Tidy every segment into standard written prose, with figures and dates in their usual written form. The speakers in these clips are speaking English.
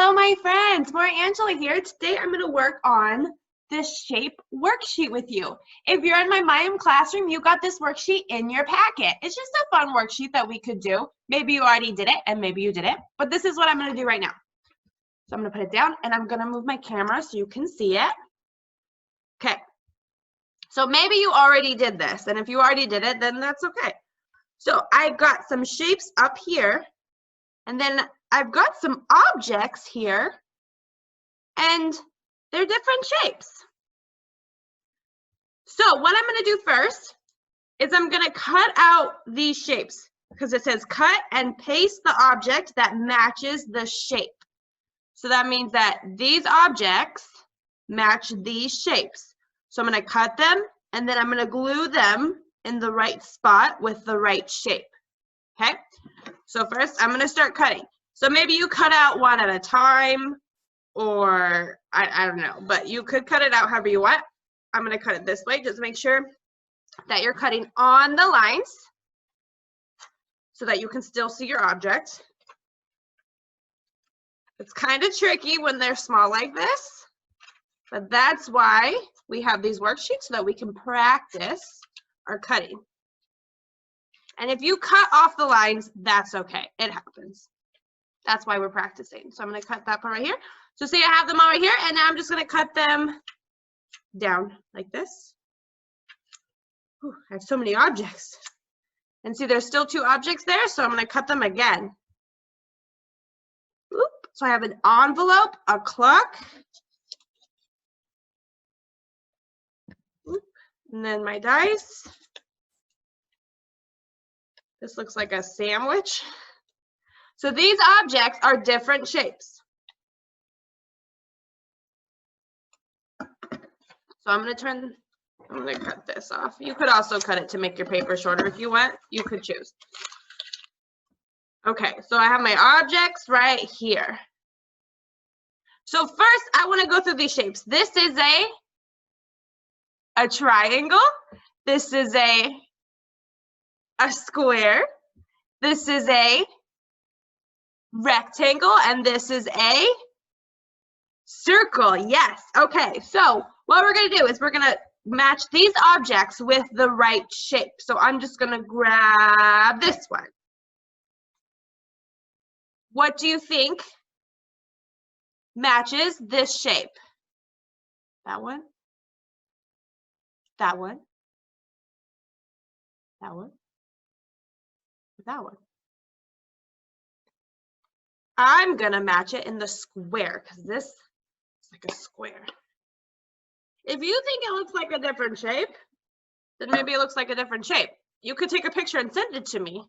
Hello, my friends. Morah Angela here. Today I'm going to work on this shape worksheet with you. If you're in my MyM classroom, you got this worksheet in your packet. It's just a fun worksheet that we could do. Maybe you already did it and maybe you didn't, but this is what I'm going to do right now. So I'm going to put it down and I'm going to move my camera so you can see it. Okay. So maybe you already did this, and if you already did it, then that's okay. So I've got some shapes up here, and then I've got some objects here, and they're different shapes. So what I'm going to do first is I'm going to cut out these shapes because it says cut and paste the object that matches the shape. So that means that these objects match these shapes. So I'm going to cut them, and then I'm going to glue them in the right spot with the right shape. Okay? So first I'm going to start cutting. So maybe you cut out one at a time, or I don't know, but you could cut it out however you want. I'm going to cut it this way. Just make sure that you're cutting on the lines so that you can still see your object. It's kind of tricky when they're small like this, but that's why we have these worksheets so that we can practice our cutting. And if you cut off the lines, that's okay. It happens. That's why we're practicing. So I'm going to cut that part right here. So see, I have them all right here, and now I'm just going to cut them down like this. Whew, I have so many objects. And see, there's still two objects there, so I'm going to cut them again. Oop. So I have an envelope, a clock, oop, and then my dice. This looks like a sandwich. So these objects are different shapes. So I'm going to cut this off. You could also cut it to make your paper shorter if you want. You could choose. Okay, so I have my objects right here. So first, I want to go through these shapes. This is a triangle. This is a square. This is a rectangle, and this is a circle. Yes. Okay, so what we're going to do is we're going to match these objects with the right shape. So I'm just going to grab this one. What do you think matches this shape? That one? That one? That one? That one? I'm going to match it in the square because this is like a square. If you think it looks like a different shape, then maybe it looks like a different shape. You could take a picture and send it to me.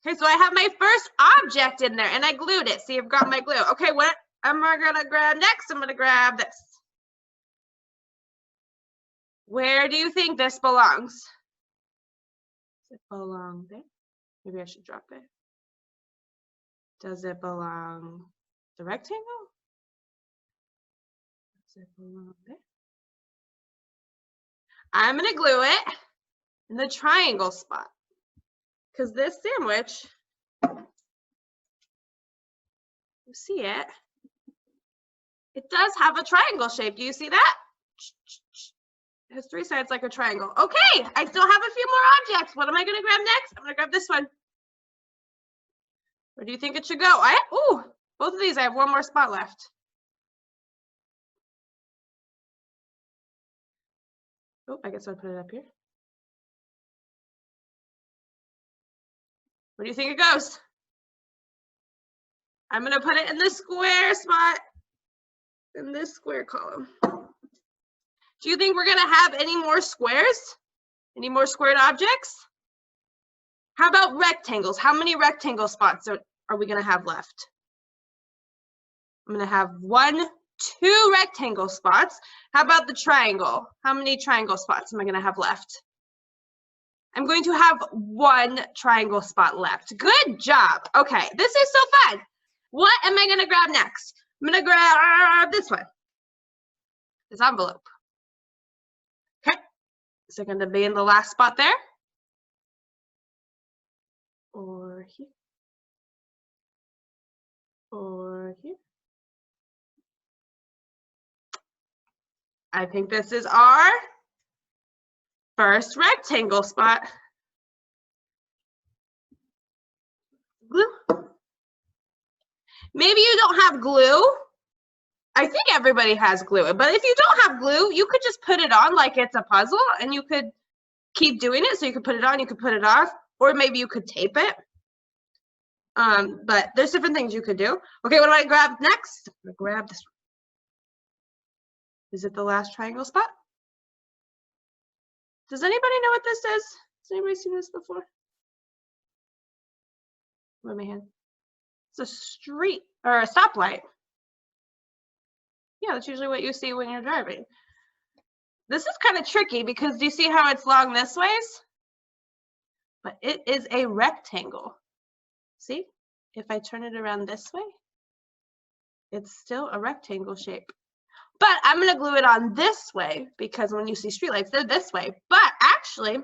Okay, so I have my first object in there, and I glued it. See, I've got my glue. Okay, what am I going to grab next? I'm going to grab this. Where do you think this belongs? Does it belong there? Maybe I should drop it. Does it belong the rectangle? Does it belong there? I'm going to glue it in the triangle spot because this sandwich, you see it, it does have a triangle shape. Do you see that? It has three sides like a triangle. Okay, I still have a few more objects. What am I going to grab next? I'm going to grab this one. Where do you think it should go? Ooh, both of these, I have one more spot left. Oh, I guess I'll put it up here. Where do you think it goes? I'm going to put it in the square spot, in this square column. Do you think we're going to have any more squares? Any more squared objects? How about rectangles? How many rectangle spots are we going to have left? I'm going to have 1, 2 rectangle spots. How about the triangle? How many triangle spots am I going to have left? I'm going to have 1 triangle spot left. Good job. Okay, this is so fun. What am I going to grab next? I'm going to grab this one, this envelope. Okay, is it going to be in the last spot there? Or here? or here. I think this is our first rectangle spot. Glue. Maybe you don't have glue. I think everybody has glue, but if you don't have glue, you could just put it on like it's a puzzle and you could keep doing it. So you could put it on, you could put it off, or maybe you could tape it. But there's different things you could do. Okay, what do I grab next? I'm gonna grab this one. Is it the last triangle spot? Does anybody know what this is? Has anybody seen this before? Where my hand? It's a street or a stoplight. Yeah, that's usually what you see when you're driving. This is kind of tricky because do you see how it's long this ways? But it is a rectangle. See, if I turn it around this way, it's still a rectangle shape. But I'm going to glue it on this way because when you see streetlights, they're this way. But actually,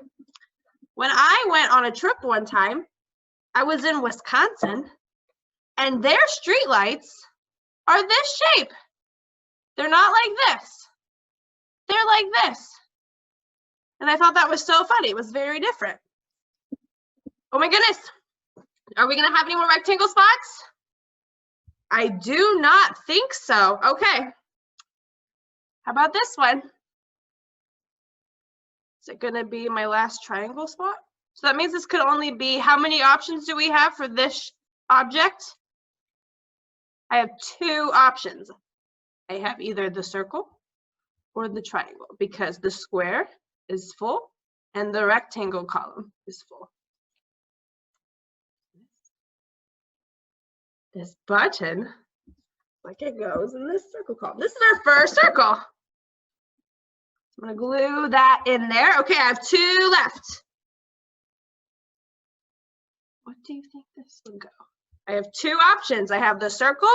when I went on a trip one time, I was in Wisconsin, and their streetlights are this shape. They're not like this. They're like this. And I thought that was so funny. It was very different. Oh my goodness. Are we going to have any more rectangle spots? I do not think so. Okay. How about this one? Is it going to be my last triangle spot? So that means this could only be, how many options do we have for this object? I have two options. I have either the circle or the triangle because the square is full and the rectangle column is full. This button, like it goes in this circle column. This is our first circle. I'm gonna glue that in there. Okay, I have two left. What do you think this would go? I have two options. I have the circle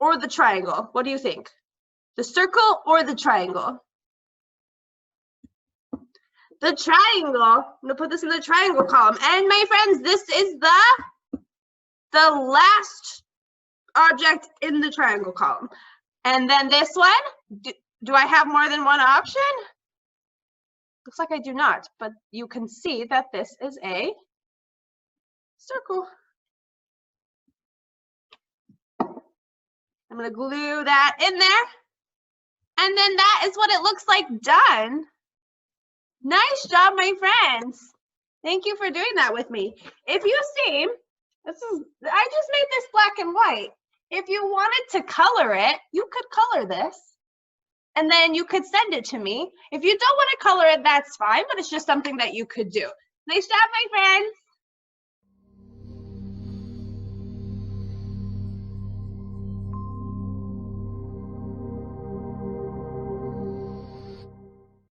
or the triangle. What do you think? The circle or the triangle? The triangle. I'm gonna put this in the triangle column. And my friends, this is the last object in the triangle column. And then this one, do I have more than one option? Looks like I do not, but you can see that this is a circle. I'm gonna glue that in there. And then that is what it looks like done. Nice job, my friends. Thank you for doing that with me. If you see, I just made this black and white. If you wanted to color it, you could color this. And then you could send it to me. If you don't want to color it, that's fine, but it's just something that you could do. Nice job, my friends.